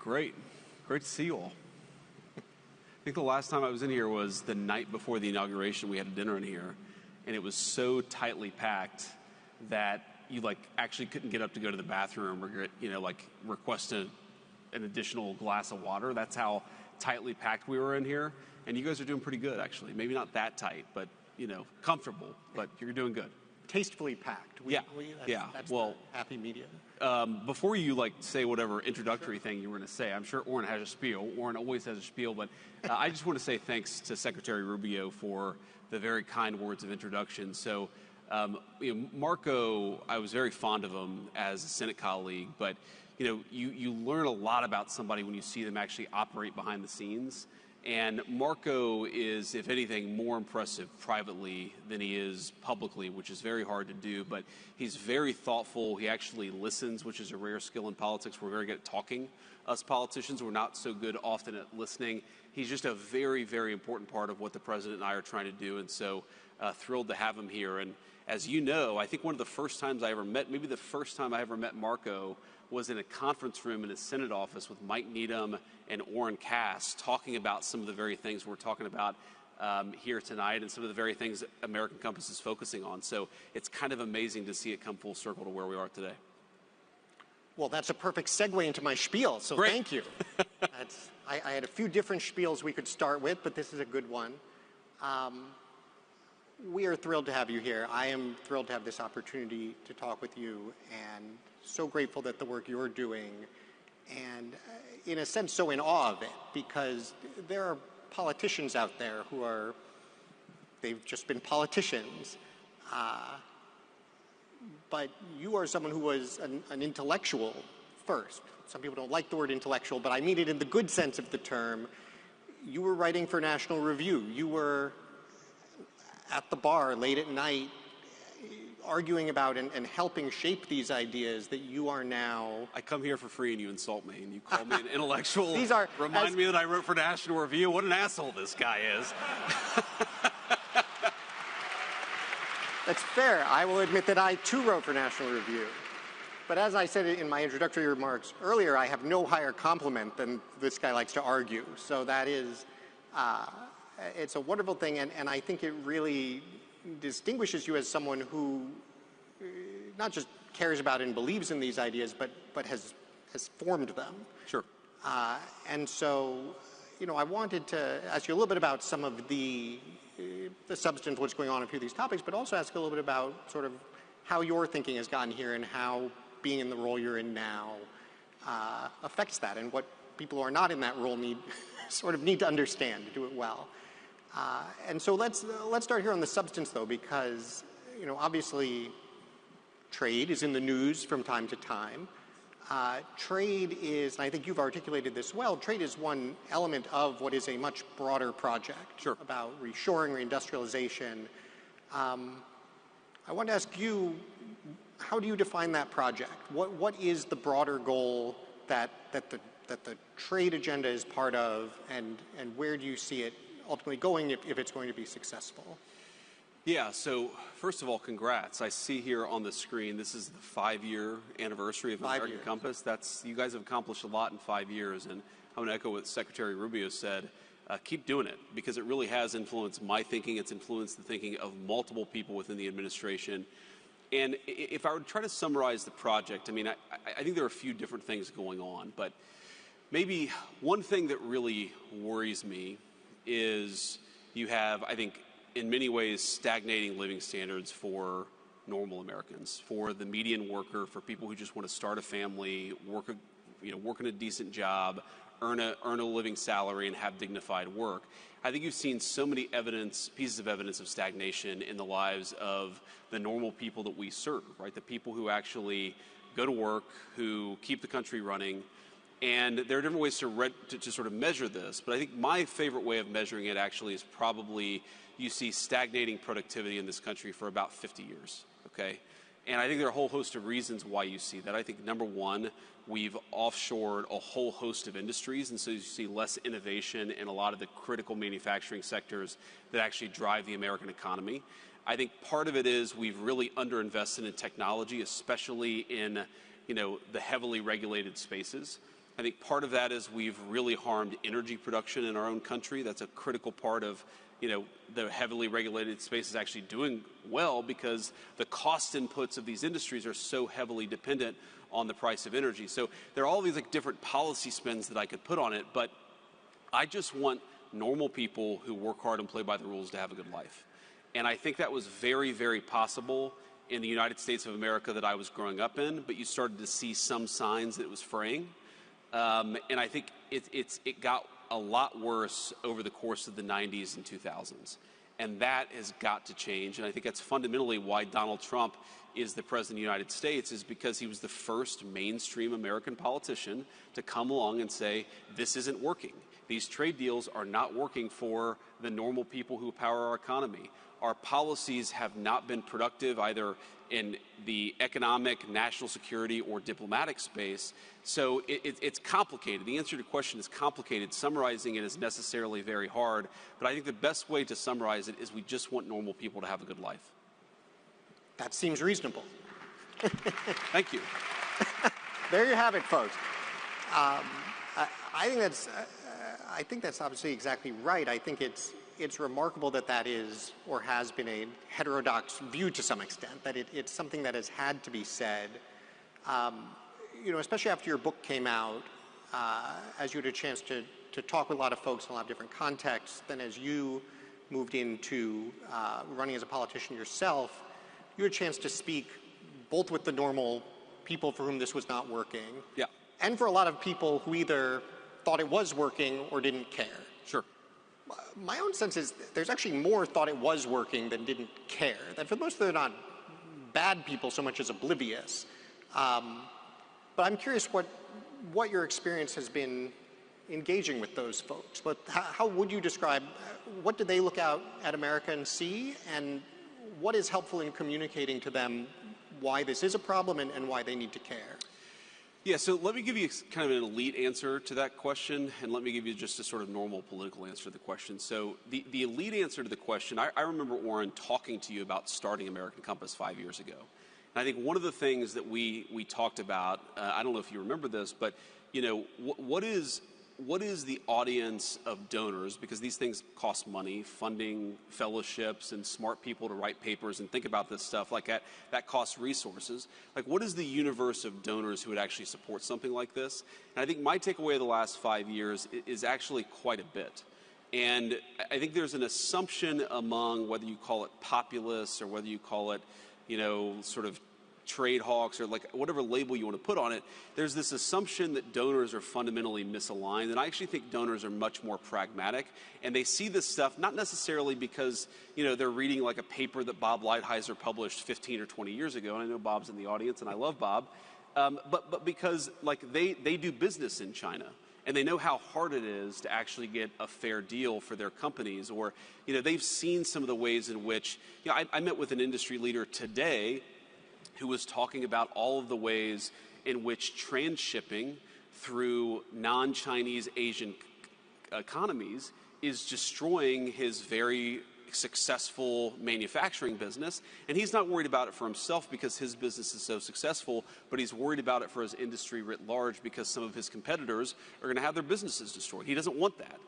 Great. Great to see you all. I think the last time I was in here was the night before the inauguration. We had a dinner in here, and it was so tightly packed that you actually couldn't get up to go to the bathroom or request an additional glass of water. That's how tightly packed we were in here. And you guys are doing pretty good, actually. Maybe not that tight, but comfortable. But you're doing good. Tastefully packed. That's well, the happy medium. Before you say whatever introductory thing you were going to say, I'm sure Orrin has a spiel. Orrin always has a spiel, but I just want to say thanks to Secretary Rubio for the very kind words of introduction. So, Marco, I was very fond of him as a Senate colleague, but you learn a lot about somebody when you see them actually operate behind the scenes. And Marco is, if anything, more impressive privately than he is publicly, which is very hard to do. But he's very thoughtful. He actually listens, which is a rare skill in politics. We're very good at talking. Us politicians, we're not so good often at listening. He's just a very, very important part of what the president and I are trying to do. And so thrilled to have him here. And as you know, I think one of the first times I ever met, maybe the first time I ever met Marco, was in a conference room in his Senate office with Mike Needham and Orrin Cass talking about some of the very things we're talking about here tonight and some of the very things that American Compass is focusing on. So it's kind of amazing to see it come full circle to where we are today. Well, that's a perfect segue into my spiel, so Great. Thank you. I had a few different spiels we could start with, but this is a good one. We are thrilled to have you here. I am thrilled to have this opportunity to talk with you, and so grateful that the work you're doing, and in a sense so in awe of it, because there are politicians out there who they've just been politicians, but you are someone who was an intellectual first. Some people don't like the word intellectual, but I mean it in the good sense of the term. You were writing for National Review. You were at the bar late at night arguing about and helping shape these ideas that you are now. I come here for free and you insult me and you call me an intellectual. Remind me that I wrote for National Review. What an asshole this guy is. That's fair. I will admit that I too wrote for National Review. But as I said in my introductory remarks earlier, I have no higher compliment than this guy likes to argue. So that is, it's a wonderful thing, and I think it really distinguishes you as someone who not just cares about and believes in these ideas, but has formed them. Sure. And so, I wanted to ask you a little bit about some of the substance of what's going on in a few of these topics, but also ask a little bit about sort of how your thinking has gotten here and how being in the role you're in now affects that, and what people who are not in that role need to understand to do it well. And so let's start here on the substance, though, because obviously trade is in the news from time to time. Trade is, and I think you've articulated this well, trade is one element of what is a much broader project. Sure. About reshoring, reindustrialization. I want to ask you, how do you define that project? What is the broader goal that the trade agenda is part of, and where do you see it ultimately going if it's going to be successful? Yeah, so first of all, congrats. I see here on the screen, this is the 5-year anniversary of American Compass. You guys have accomplished a lot in 5 years, and I'm going to echo what Secretary Rubio said. Keep doing it, because it really has influenced my thinking. It's influenced the thinking of multiple people within the administration. And if I were to try to summarize the project, I think there are a few different things going on, but maybe one thing that really worries me is you have, I think, in many ways, stagnating living standards for normal Americans, for the median worker, for people who just want to start a family, work in a decent job, earn a living salary, and have dignified work. I think you've seen so many pieces of evidence of stagnation in the lives of the normal people that we serve, right? The people who actually go to work, who keep the country running. And there are different ways to sort of measure this, but I think my favorite way of measuring it actually is probably you see stagnating productivity in this country for about 50 years, okay? And I think there are a whole host of reasons why you see that. I think, number one, we've offshored a whole host of industries, and so you see less innovation in a lot of the critical manufacturing sectors that actually drive the American economy. I think part of it is we've really underinvested in technology, especially in the heavily regulated spaces. I think part of that is we've really harmed energy production in our own country. That's a critical part of, the heavily regulated space is actually doing well because the cost inputs of these industries are so heavily dependent on the price of energy. So there are all these different policy spins that I could put on it, but I just want normal people who work hard and play by the rules to have a good life. And I think that was very, very possible in the United States of America that I was growing up in, but you started to see some signs that it was fraying. And I think it got a lot worse over the course of the 90s and 2000s. And that has got to change. And I think that's fundamentally why Donald Trump is the president of the United States, is because he was the first mainstream American politician to come along and say, this isn't working. These trade deals are not working for the normal people who power our economy. Our policies have not been productive either in the economic, national security, or diplomatic space. So it's complicated. The answer to the question is complicated. Summarizing it is necessarily very hard. But I think the best way to summarize it is we just want normal people to have a good life. That seems reasonable. Thank you. There you have it, folks. I think that's obviously exactly right. I think it's remarkable that is or has been a heterodox view to some extent, that it's something that has had to be said. Especially after your book came out, as you had a chance to talk with a lot of folks in a lot of different contexts, then as you moved into running as a politician yourself, you had a chance to speak both with the normal people for whom this was not working, yeah, and for a lot of people who either thought it was working or didn't care. Sure. My own sense is there's actually more thought it was working than didn't care. That for the most part, they're not bad people so much as oblivious. But I'm curious what your experience has been engaging with those folks. But how would you describe, what do they look out at America and see, and what is helpful in communicating to them why this is a problem and why they need to care? Yeah, so let me give you kind of an elite answer to that question, and let me give you just a sort of normal political answer to the question. So the elite answer to the question, I remember, Warren, talking to you about starting American Compass 5 years ago. And I think one of the things that we talked about, I don't know if you remember this, but what is the audience of donors, because these things cost money, funding fellowships and smart people to write papers and think about this stuff like that costs resources. What is the universe of donors who would actually support something like this? And I think my takeaway of the last 5 years is actually quite a bit. And I think there's an assumption among, whether you call it populists or whether you call it, sort of trade hawks or whatever label you want to put on it, there's this assumption that donors are fundamentally misaligned. And I actually think donors are much more pragmatic, and they see this stuff not necessarily because they're reading a paper that Bob Lighthizer published 15 or 20 years ago, and I know Bob's in the audience and I love Bob, but because they do business in China. And they know how hard it is to actually get a fair deal for their companies, or they've seen some of the ways in which I met with an industry leader today who was talking about all of the ways in which transshipping through non-Chinese Asian economies is destroying his very successful manufacturing business. And he's not worried about it for himself because his business is so successful, but he's worried about it for his industry writ large because some of his competitors are going to have their businesses destroyed. He doesn't want that.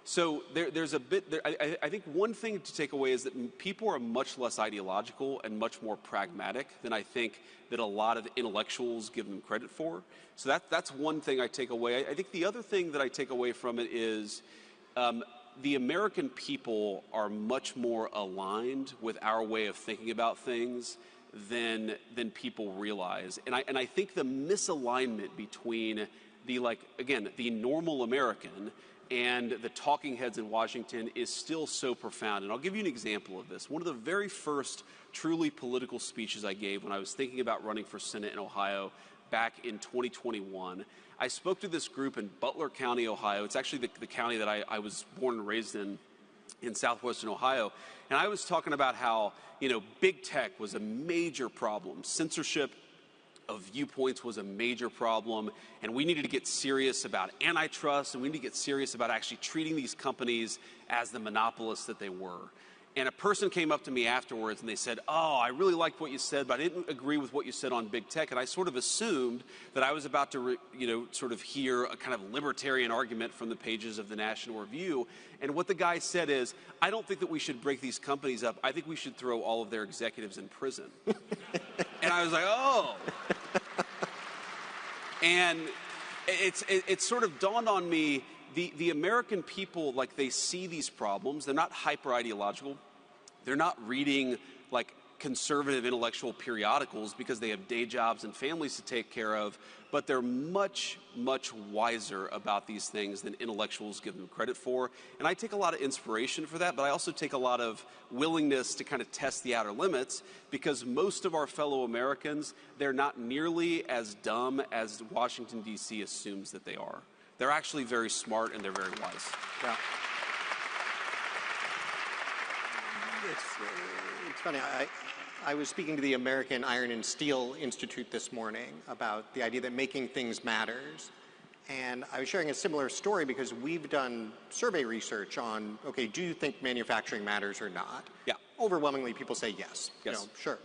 So there's a bit there. I think one thing to take away is that people are much less ideological and much more pragmatic than I think that a lot of intellectuals give them credit for. So that's one thing I take away. I think the other thing that I take away from it is the American people are much more aligned with our way of thinking about things than people realize. And I think the misalignment between the normal American and the talking heads in Washington is still so profound. And I'll give you an example of this. One of the very first truly political speeches I gave when I was thinking about running for Senate in Ohio back in 2021, I spoke to this group in Butler County, Ohio. It's actually the county that I was born and raised in southwestern Ohio. And I was talking about how, big tech was a major problem. Censorship of viewpoints was a major problem, and we needed to get serious about antitrust, and we need to get serious about actually treating these companies as the monopolists that they were. And a person came up to me afterwards and they said, oh, I really liked what you said, but I didn't agree with what you said on big tech. And I sort of assumed that I was about to, sort of hear a kind of libertarian argument from the pages of the National Review. And what the guy said is, I don't think that we should break these companies up. I think we should throw all of their executives in prison. And I was like, oh. And it sort of dawned on me, the American people, like, they see these problems. They're not hyper-ideological. They're not reading, like, conservative intellectual periodicals because they have day jobs and families to take care of, but they're much, much wiser about these things than intellectuals give them credit for. And I take a lot of inspiration for that, but I also take a lot of willingness to kind of test the outer limits, because most of our fellow Americans, they're not nearly as dumb as Washington, D.C. assumes that they are. They're actually very smart and they're very wise. Yeah. It's funny. I was speaking to the American Iron and Steel Institute this morning about the idea that making things matters. And I was sharing a similar story because we've done survey research on, okay, do you think manufacturing matters or not? Yeah. Overwhelmingly, people say yes. Yes. Sure.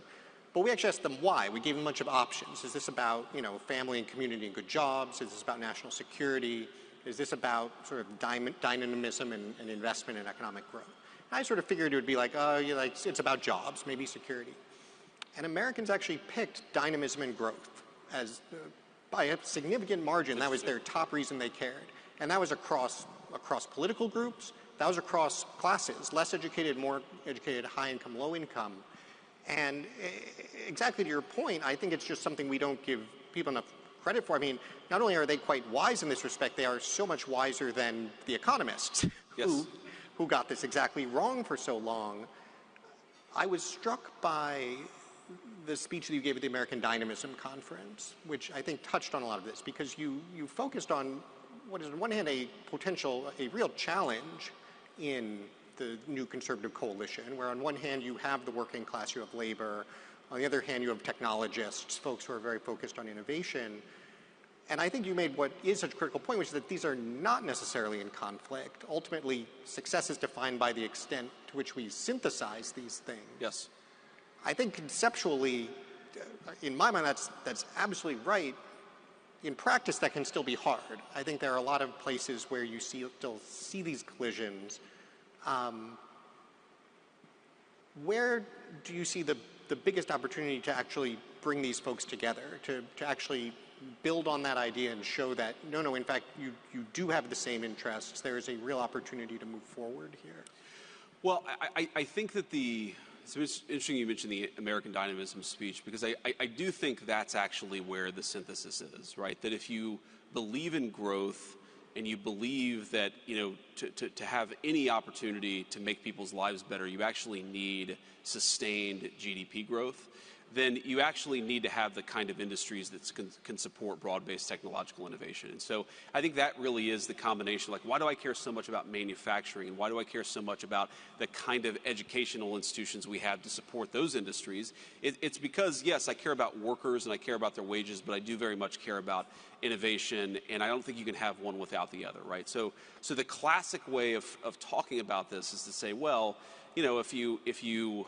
But we actually asked them why. We gave them a bunch of options. Is this about, family and community and good jobs? Is this about national security? Is this about sort of dynamism and investment and economic growth? And I sort of figured it would be like, it's about jobs, maybe security. And Americans actually picked dynamism and growth as, by a significant margin. That was their top reason they cared. And that was across political groups. That was across classes, less educated, more educated, high income, low income. And exactly to your point, I think it's just something we don't give people enough credit for. I mean, not only are they quite wise in this respect, they are so much wiser than the economists who got this exactly wrong for so long. I was struck by the speech that you gave at the American Dynamism Conference, which I think touched on a lot of this, because you focused on what is on one hand a real challenge in the new conservative coalition, where on one hand you have the working class, you have labor, on the other hand you have technologists, folks who are very focused on innovation. And I think you made what is such a critical point, which is that these are not necessarily in conflict. Ultimately, success is defined by the extent to which we synthesize these things. Yes. I think conceptually, in my mind, that's absolutely right. In practice, that can still be hard. I think there are a lot of places where you still see these collisions. Where do you see the biggest opportunity to actually bring these folks together, to actually build on that idea and show that, no, in fact, you do have the same interests. There is a real opportunity to move forward here? Well, I think that it's interesting you mentioned the American Dynamism speech, because I do think that's actually where the synthesis is, right? That if you believe in growth and you believe that, to have any opportunity to make people's lives better, you actually need sustained GDP growth, then you actually need to have the kind of industries that can support broad-based technological innovation. And so I think that really is the combination. Like, why do I care so much about manufacturing, and why do I care so much about the kind of educational institutions we have to support those industries? It's because, yes, I care about workers and I care about their wages, but I do very much care about innovation, and I don't think you can have one without the other, right? So the classic way of talking about this is to say, well, if you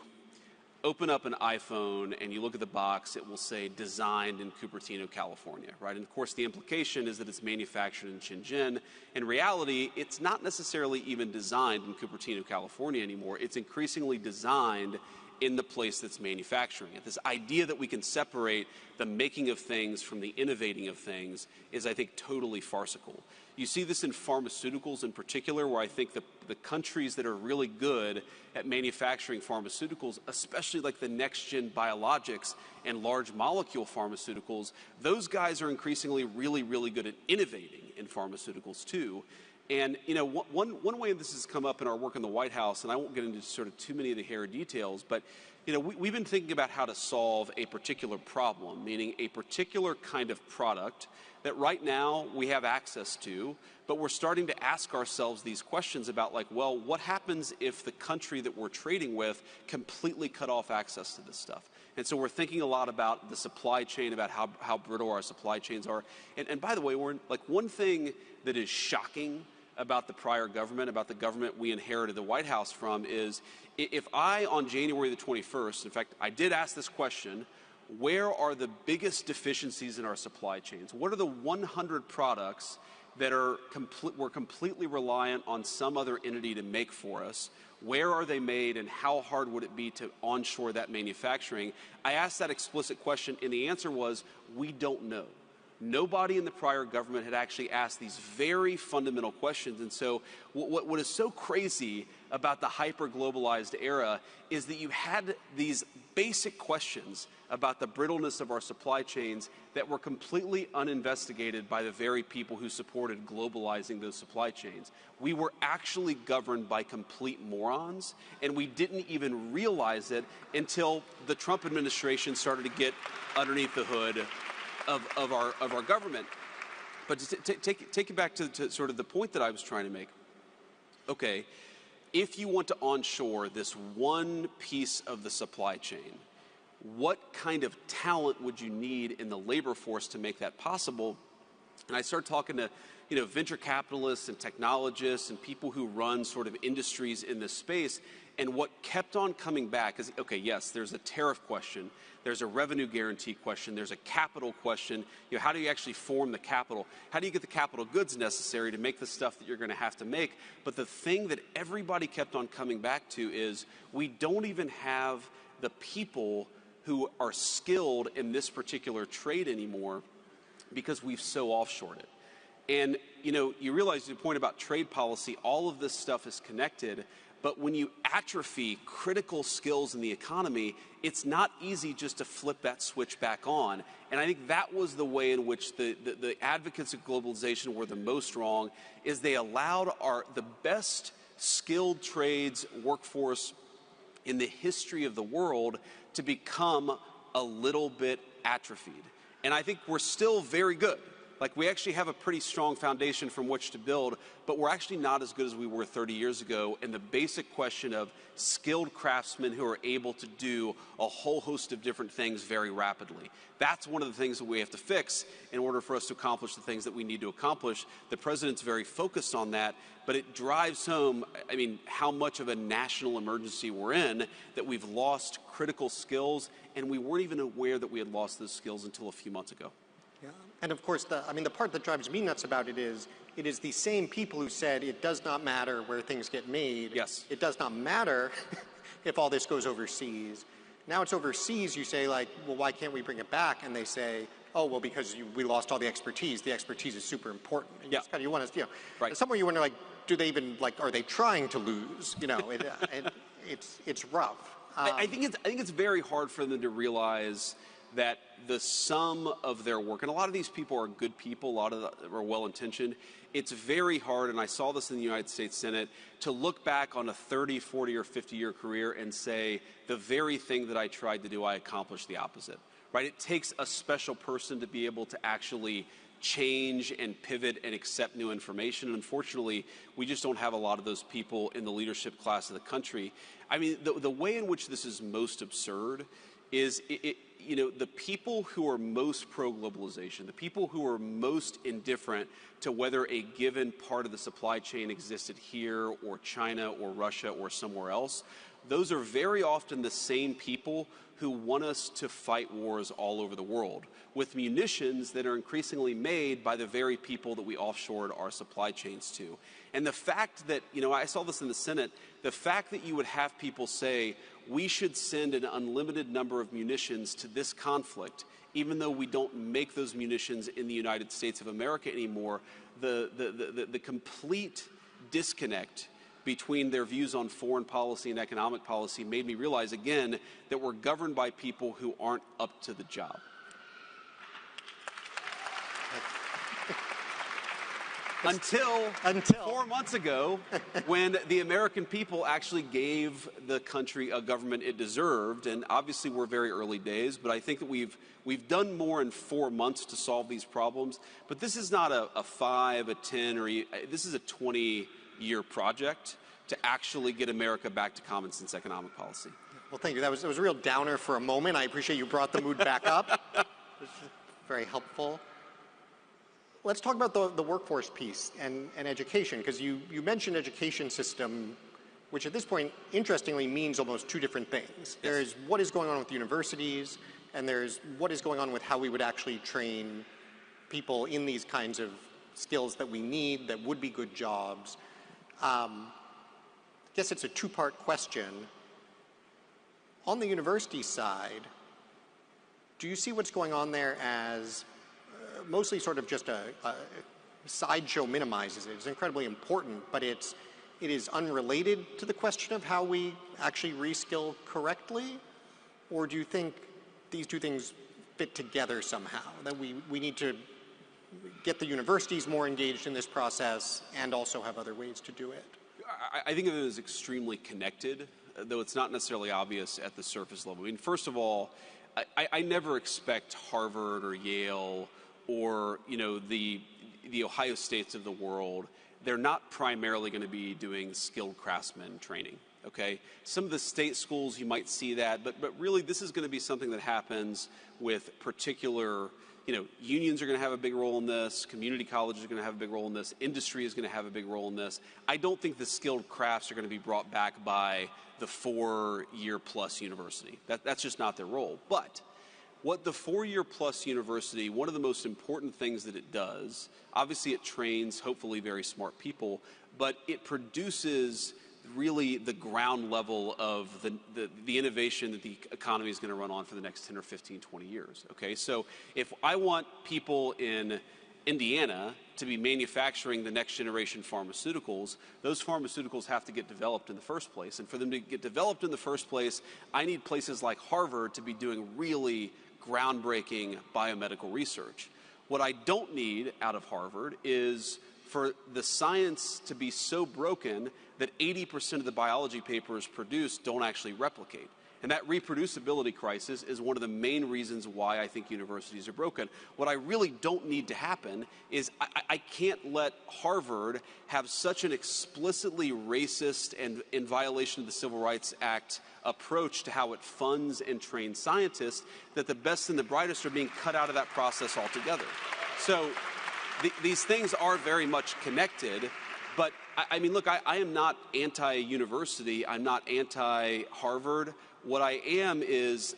open up an iPhone and you look at the box, it will say designed in Cupertino, California, right? And of course, the implication is that it's manufactured in Shenzhen. In reality, it's not necessarily even designed in Cupertino, California anymore. It's increasingly designed in the place that's manufacturing it. This idea that we can separate the making of things from the innovating of things is, I think, totally farcical. You see this in pharmaceuticals in particular, where I think the countries that are really good at manufacturing pharmaceuticals, especially like the next-gen biologics and large molecule pharmaceuticals, those guys are increasingly really, really good at innovating in pharmaceuticals too. And, one way this has come up in our work in the White House, and I won't get into sort of too many of the hair details, but, we've been thinking about how to solve a particular problem, meaning a particular kind of product that right now we have access to, but we're starting to ask ourselves these questions about, like, well, what happens if the country that we're trading with completely cut off access to this stuff? And so we're thinking a lot about the supply chain, about how brittle our supply chains are. And by the way, one thing that is shocking about the prior government, about the government we inherited the White House from, is if I, on January the 21st, in fact, I did ask this question, where are the biggest deficiencies in our supply chains? What are the 100 products that we're completely reliant on some other entity to make for us? Where are they made, and how hard would it be to onshore that manufacturing? I asked that explicit question, and the answer was, we don't know. Nobody in the prior government had actually asked these very fundamental questions. And so what is so crazy about the hyper-globalized era is that you had these basic questions about the brittleness of our supply chains that were completely uninvestigated by the very people who supported globalizing those supply chains. We were actually governed by complete morons, and we didn't even realize it until the Trump administration started to get underneath the hood of our government. But to take it back to sort of the point that I was trying to make. Okay, if you want to onshore this one piece of the supply chain, what kind of talent would you need in the labor force to make that possible? And I started talking to venture capitalists and technologists and people who run sort of industries in this space. And what kept on coming back is, okay, yes, there's a tariff question, there's a revenue guarantee question, there's a capital question. How do you actually form the capital? How do you get the capital goods necessary to make the stuff that you're going to have to make? But the thing that everybody kept on coming back to is we don't even have the people who are skilled in this particular trade anymore because we've so offshored it. And, you realize the point about trade policy, all of this stuff is connected. But when you atrophy critical skills in the economy, it's not easy just to flip that switch back on. And I think that was the way in which the advocates of globalization were the most wrong, is they allowed the best skilled trades workforce in the history of the world to become a little bit atrophied. And I think we're still very good. Like, we actually have a pretty strong foundation from which to build, but we're actually not as good as we were 30 years ago. And the basic question of skilled craftsmen who are able to do a whole host of different things very rapidly. That's one of the things that we have to fix in order for us to accomplish the things that we need to accomplish. The president's very focused on that, but it drives home, how much of a national emergency we're in, that we've lost critical skills, and we weren't even aware that we had lost those skills until a few months ago. Yeah. And of course, the part that drives me nuts about it is the same people who said it does not matter where things get made. Yes. It does not matter if all this goes overseas. Now it's overseas, you say, like, well, why can't we bring it back? And they say, oh, well, because we lost all the expertise. The expertise is super important. And yeah. You want to, right. Somewhere you wonder, like, do they even, like, are they trying to lose? It's rough. I think it's very hard for them to realize that the sum of their work, and a lot of these people are good people, a lot of them are well-intentioned, it's very hard, and I saw this in the United States Senate, to look back on a 30, 40, or 50-year career and say, the very thing that I tried to do, I accomplished the opposite, right? It takes a special person to be able to actually change and pivot and accept new information. And unfortunately, we just don't have a lot of those people in the leadership class of the country. The way in which this is most absurd is the people who are most pro-globalization, the people who are most indifferent to whether a given part of the supply chain existed here or China or Russia or somewhere else, those are very often the same people who want us to fight wars all over the world with munitions that are increasingly made by the very people that we offshored our supply chains to. And the fact that, I saw this in the Senate, the fact that you would have people say, we should send an unlimited number of munitions to this conflict, even though we don't make those munitions in the United States of America anymore, the complete disconnect between their views on foreign policy and economic policy made me realize again that we're governed by people who aren't up to the job. Until 4 months ago, when the American people actually gave the country a government it deserved. And obviously we're very early days, but I think that we've done more in 4 months to solve these problems. But this is not a 5, a 10, or this is a 20-year project to actually get America back to common sense economic policy. Well, thank you. That was a real downer for a moment. I appreciate you brought the mood back up. This is very helpful. let's talk about the workforce piece and education, because you mentioned education system, which at this point, interestingly, means almost two different things. Yes. There's what is going on with universities, and there's what is going on with how we would actually train people in these kinds of skills that we need, that would be good jobs. I guess it's a two-part question. On the university side, do you see what's going on there as mostly sort of just a sideshow minimizes it? It's incredibly important, but it is unrelated to the question of how we actually reskill correctly? Or do you think these two things fit together somehow, that we need to get the universities more engaged in this process and also have other ways to do it? I think of it as extremely connected, though it's not necessarily obvious at the surface level. I mean, first of all, I never expect Harvard or Yale or, you know, the Ohio States of the world. They're not primarily going to be doing skilled craftsman training, okay? Some of the state schools, you might see that, but really this is going to be something that happens with particular, you know, unions are going to have a big role in this, community colleges are going to have a big role in this, industry is going to have a big role in this. I don't think the skilled crafts are going to be brought back by the 4-year-plus university. That's just not their role. But what the 4-year-plus university, one of the most important things that it does, obviously it trains hopefully very smart people, but it produces really the ground level of the innovation that the economy is going to run on for the next 10 or 15, 20 years. Okay, so if I want people in Indiana to be manufacturing the next generation pharmaceuticals, those pharmaceuticals have to get developed in the first place. And for them to get developed in the first place, I need places like Harvard to be doing really groundbreaking biomedical research. What I don't need out of Harvard is for the science to be so broken that 80% of the biology papers produced don't actually replicate. And that reproducibility crisis is one of the main reasons why I think universities are broken. What I really don't need to happen is I can't let Harvard have such an explicitly racist and in violation of the Civil Rights Act approach to how it funds and trains scientists that the best and the brightest are being cut out of that process altogether. So these things are very much connected. But I mean, look, I am not anti-university. I'm not anti-Harvard. What I am is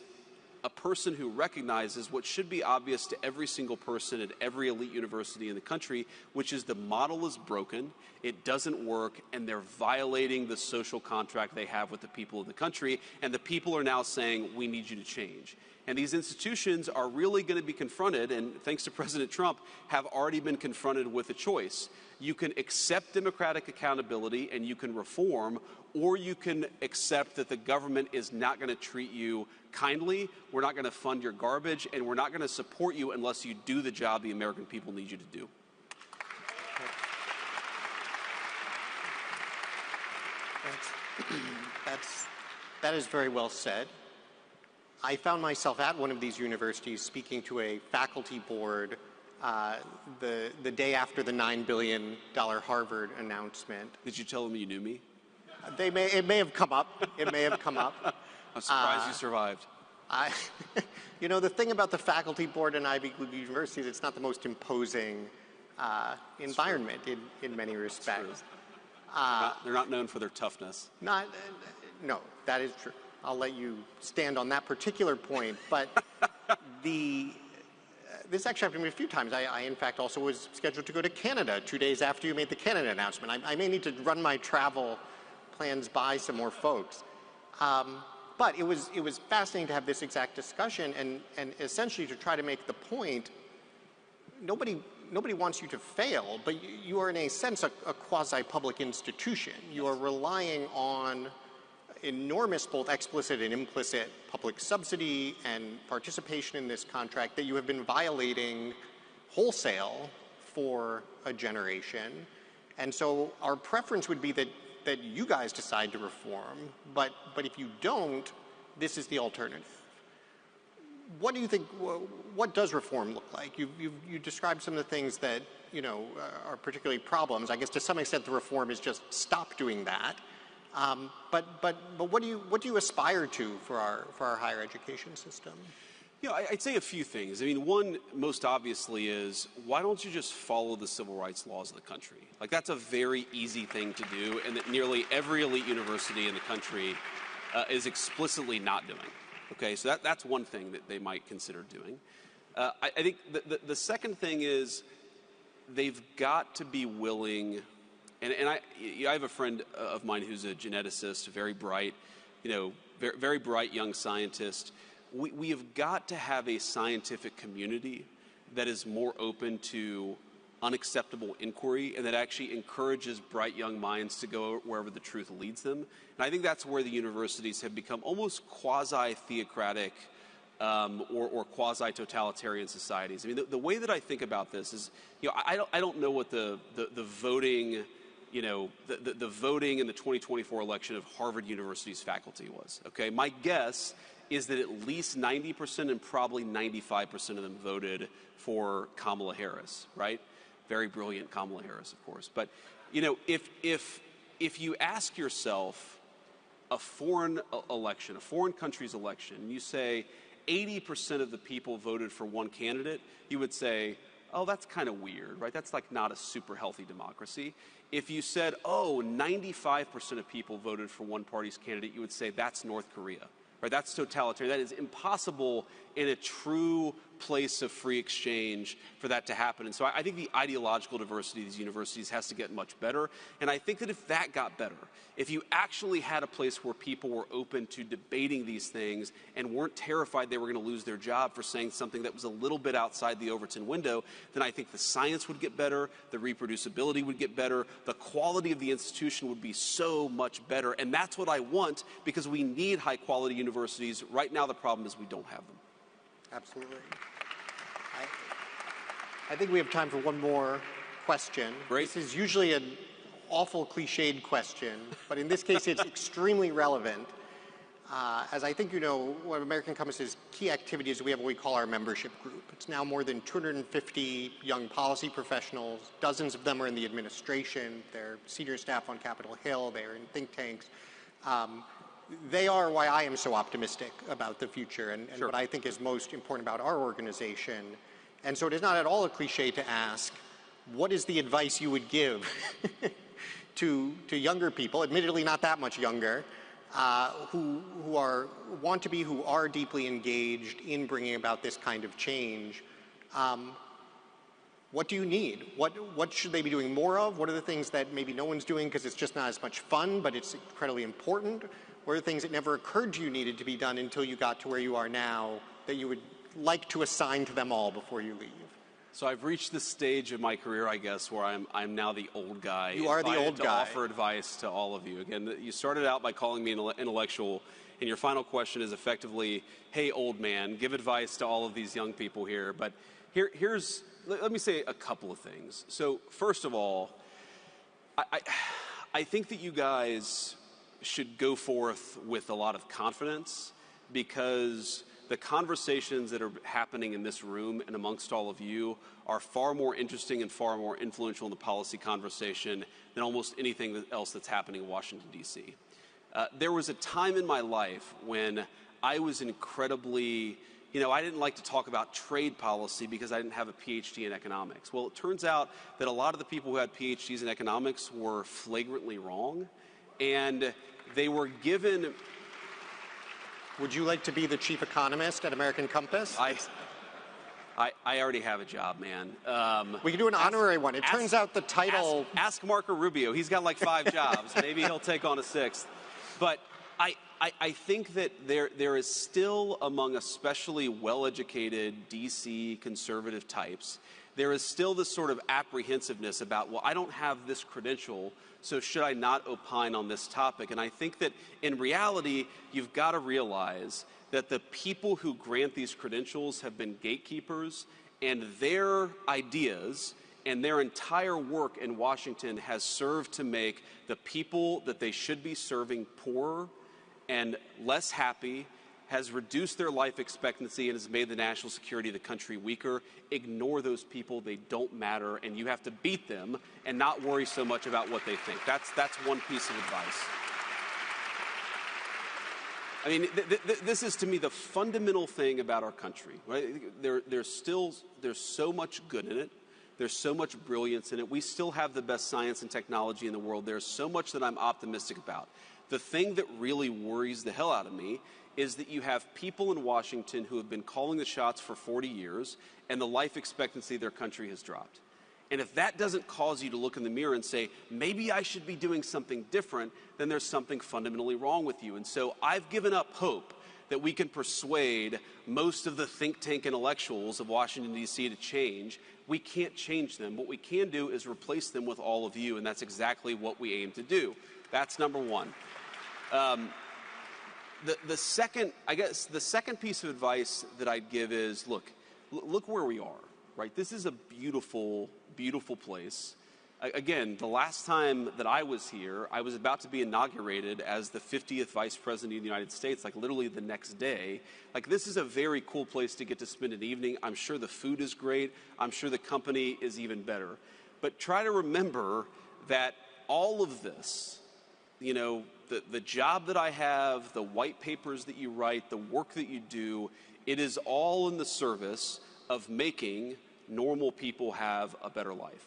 a person who recognizes what should be obvious to every single person at every elite university in the country, which is the model is broken, it doesn't work, and they're violating the social contract they have with the people of the country, and the people are now saying, we need you to change. And these institutions are really going to be confronted, and thanks to President Trump, have already been confronted with a choice. You can accept democratic accountability and you can reform, or you can accept that the government is not going to treat you kindly, we're not going to fund your garbage, and we're not going to support you unless you do the job the American people need you to do. That is very well said. I found myself at one of these universities speaking to a faculty board the day after the $9 billion Harvard announcement. Did you tell them you knew me? It may have come up. It may have come up. I'm surprised you survived. You know, the thing about the faculty board in Ivy League universities, it's not the most imposing environment in many respects. They're not known for their toughness. No, that is true. I'll let you stand on that particular point. But this actually happened to me a few times. I, in fact, also was scheduled to go to Canada 2 days after you made the Canada announcement. I may need to run my travel plans by some more folks. But it was fascinating to have this exact discussion and essentially to try to make the point, nobody wants you to fail, but you are in a sense a quasi-public institution. You are relying on enormous both explicit and implicit public subsidy and participation in this contract that you have been violating wholesale for a generation. And so our preference would be that you guys decide to reform, but if you don't, this is the alternative. What do you think, what does reform look like? You described some of the things that, you know, are particularly problems. I guess to some extent the reform is just stop doing that. But what do you aspire to for our higher education system? I'd say a few things. I mean, one, most obviously, is why don't you just follow the civil rights laws of the country? Like, that's a very easy thing to do, and that nearly every elite university in the country is explicitly not doing. Okay, so that's one thing that they might consider doing. I think the second thing is they've got to be willing, and I have a friend of mine who's a geneticist, very bright, very bright young scientist. We have got to have a scientific community that is more open to unacceptable inquiry and that actually encourages bright young minds to go wherever the truth leads them. And I think that's where the universities have become almost quasi-theocratic or quasi-totalitarian societies. I mean, the way that I think about this is, I don't know what the voting, the voting in the 2024 election of Harvard University's faculty was. Okay, my guess is that at least 90% and probably 95% of them voted for Kamala Harris, right? Very brilliant Kamala Harris, of course. But, if you ask yourself a foreign election, a foreign country's election, and you say 80% of the people voted for one candidate, you would say, oh, that's kind of weird, right? That's like not a super healthy democracy. If you said, 95% of people voted for one party's candidate, you would say that's North Korea. Right, that's totalitarian. That is impossible in a true place of free exchange for that to happen. And so I think the ideological diversity of these universities has to get much better. And I think that if that got better, if you actually had a place where people were open to debating these things and weren't terrified they were going to lose their job for saying something that was a little bit outside the Overton window, then I think the science would get better, the reproducibility would get better, the quality of the institution would be so much better. And that's what I want, because we need high-quality universities. Right now, the problem is we don't have them. Absolutely. I think we have time for one more question. Great. This is usually an awful cliched question, but in this case it's extremely relevant. As I think you know, one of American Compass's key activities, we have what we call our membership group. It's now more than 250 young policy professionals. Dozens of them are in the administration. They're senior staff on Capitol Hill. They're in think tanks. They are why I am so optimistic about the future and Sure. what I think is most important about our organization. And so it is not at all a cliche to ask, what is the advice you would give to younger people, admittedly not that much younger, who are deeply engaged in bringing about this kind of change? What do you need? What should they be doing more of? What are the things that maybe no one's doing because it's just not as much fun, but it's incredibly important? What are the things that never occurred to you needed to be done until you got to where you are now that you would like to assign to them all before you leave? So I've reached the stage of my career, I guess, where I'm now the old guy. You are the old guy. To offer advice to all of you. Again, you started out by calling me an intellectual, and your final question is effectively, hey, old man, give advice to all of these young people here. But let me say a couple of things. So first of all, I think that you guys should go forth with a lot of confidence, because the conversations that are happening in this room and amongst all of you are far more interesting and far more influential in the policy conversation than almost anything else that's happening in Washington, D.C. There was a time in my life when I was incredibly, I didn't like to talk about trade policy because I didn't have a PhD in economics. Well, it turns out that a lot of the people who had PhDs in economics were flagrantly wrong, and they were given... Would you like to be the chief economist at American Compass? I already have a job, man. We can do an honorary one. It turns out the title... Ask Marco Rubio. He's got like 5 jobs. Maybe he'll take on a 6th. But I think that there is still, among especially well-educated D.C. conservative types, there is still this sort of apprehensiveness about, well, I don't have this credential, so should I not opine on this topic? And I think that in reality, you've got to realize that the people who grant these credentials have been gatekeepers, and their ideas and their entire work in Washington has served to make the people that they should be serving poorer and less happy, has reduced their life expectancy, and has made the national security of the country weaker. Ignore those people. They don't matter, and you have to beat them and not worry so much about what they think. That's one piece of advice. I mean, this is, to me, the fundamental thing about our country. Right? There's so much good in it. There's so much brilliance in it. We still have the best science and technology in the world. There's so much that I'm optimistic about. The thing that really worries the hell out of me is that you have people in Washington who have been calling the shots for 40 years, and the life expectancy of their country has dropped. And if that doesn't cause you to look in the mirror and say, maybe I should be doing something different, then there's something fundamentally wrong with you. And so I've given up hope that we can persuade most of the think tank intellectuals of Washington, D.C. to change. We can't change them. What we can do is replace them with all of you, and that's exactly what we aim to do. That's number one. The second piece of advice that I'd give is, look where we are, right? This is a beautiful, beautiful place. Again, the last time that I was here, I was about to be inaugurated as the 50th Vice President of the United States, like literally the next day. Like, this is a very cool place to get to spend an evening. I'm sure the food is great. I'm sure the company is even better. But try to remember that all of this, you know, the job that I have, the white papers that you write, the work that you do, it is all in the service of making normal people have a better life.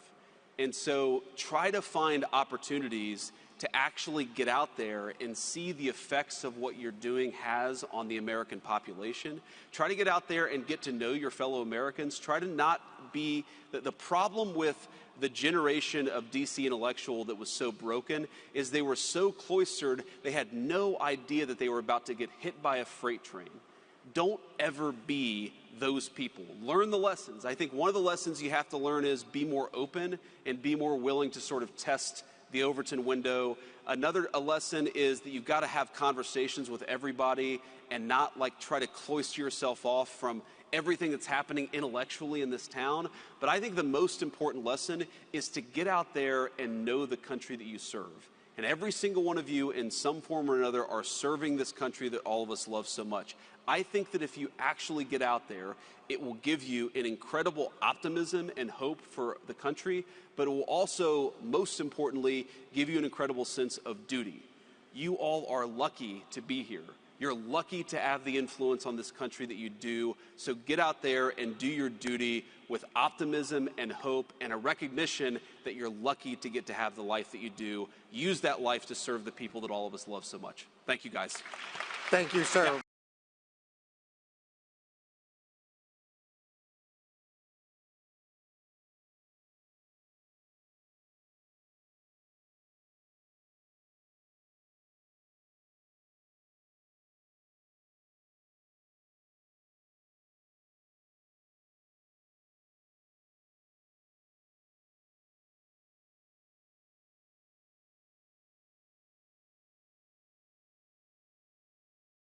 And so try to find opportunities to actually get out there and see the effects of what you're doing has on the American population. Try to get out there and get to know your fellow Americans. Try to not be the problem with the generation of DC intellectual that was so broken is they were so cloistered, they had no idea that they were about to get hit by a freight train. Don't ever be those people. Learn the lessons. I think one of the lessons you have to learn is be more open and be more willing to sort of test the Overton window. A lesson is that you've got to have conversations with everybody and not like try to cloister yourself off from everything that's happening intellectually in this town. But I think the most important lesson is to get out there and know the country that you serve. And every single one of you in some form or another are serving this country that all of us love so much. I think that if you actually get out there, it will give you an incredible optimism and hope for the country, but it will also, most importantly, give you an incredible sense of duty. You all are lucky to be here. You're lucky to have the influence on this country that you do. So get out there and do your duty with optimism and hope and a recognition that you're lucky to get to have the life that you do. Use that life to serve the people that all of us love so much. Thank you, guys. Thank you, sir. Yeah.